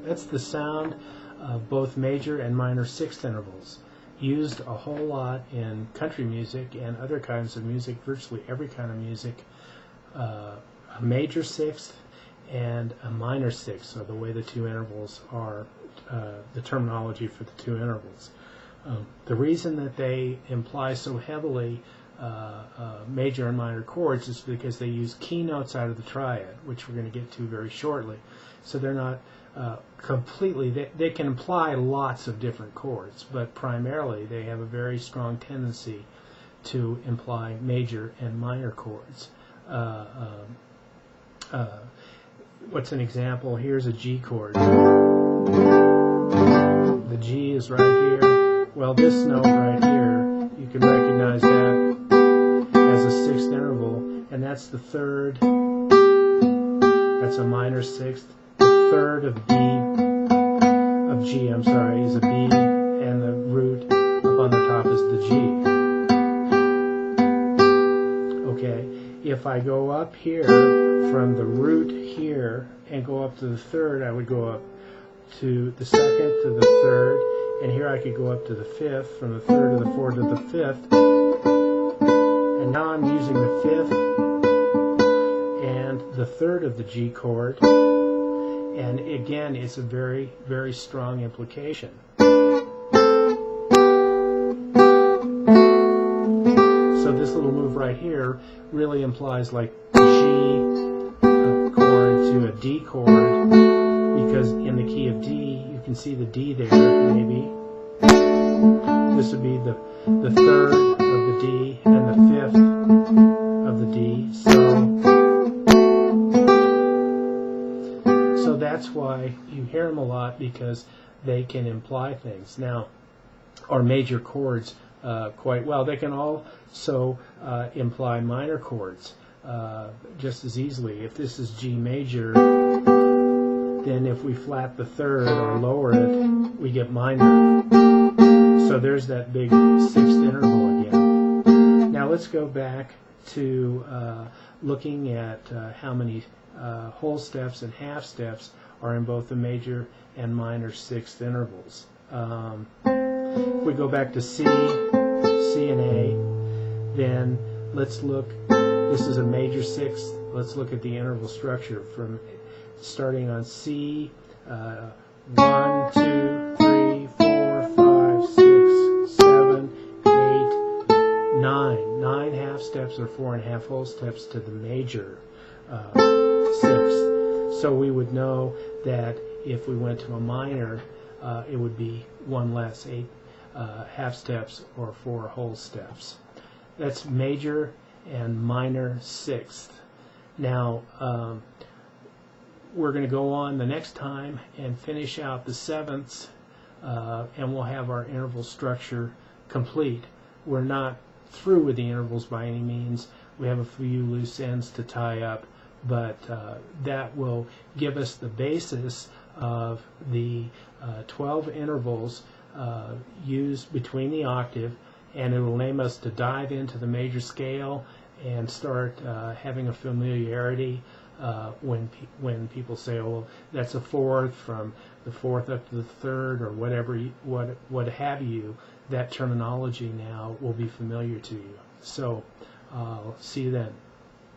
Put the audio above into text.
That's the sound of both major and minor sixth intervals, used a whole lot in country music and other kinds of music, virtually every kind of music. A major sixth and a minor sixth are the way the two intervals are, the terminology for the two intervals. The reason that they imply so heavily major and minor chords is because they use keynotes out of the triad, which we're going to get to very shortly. So they're not completely, they can imply lots of different chords, but primarily they have a very strong tendency to imply major and minor chords. What's an example? Here's a G chord. The G is right here. Well, this note right here, you can recognize that as a sixth interval, and that's the third. That's a minor sixth. The third of D, of G, I'm sorry, is a B, and the root up on the top is the G. Okay, if I go up here from the root here and go up to the third, I would go up to the second to the third, and here I could go up to the fifth, from the third to the fourth to the fifth, and now I'm using the fifth and the third of the G chord, and again it's a very, very strong implication. So this little move right here really implies like G chord to a D chord, because in the key of D, you can see the D there, maybe. This would be the third of the D and the fifth of the D. So that's why you hear them a lot, because they can imply things. Now, or major chords quite well. They can also imply minor chords just as easily. If this is G major, then if we flat the third or lower it, we get minor. So there's that big sixth interval again. Now let's go back to looking at how many whole steps and half steps are in both the major and minor sixth intervals. If we go back to C and A, then let's look, this is a major sixth, let's look at the interval structure from starting on C, 1, 2, 3, 4, 5, 6, 7, 8, 9. 9 half steps or 4.5 whole steps to the major sixth. So we would know that if we went to a minor, it would be 1 less, 8 half steps or 4 whole steps. That's major and minor sixth. Now, we're going to go on the next time and finish out the sevenths, and we'll have our interval structure complete. We're not through with the intervals by any means. We have a few loose ends to tie up, but that will give us the basis of the 12 intervals used between the octave, and it will enable us to dive into the major scale and start having a familiarity when people say, oh, well, that's a fourth, from the fourth up to the third, or whatever, what have you. That terminology now will be familiar to you. So, see you then.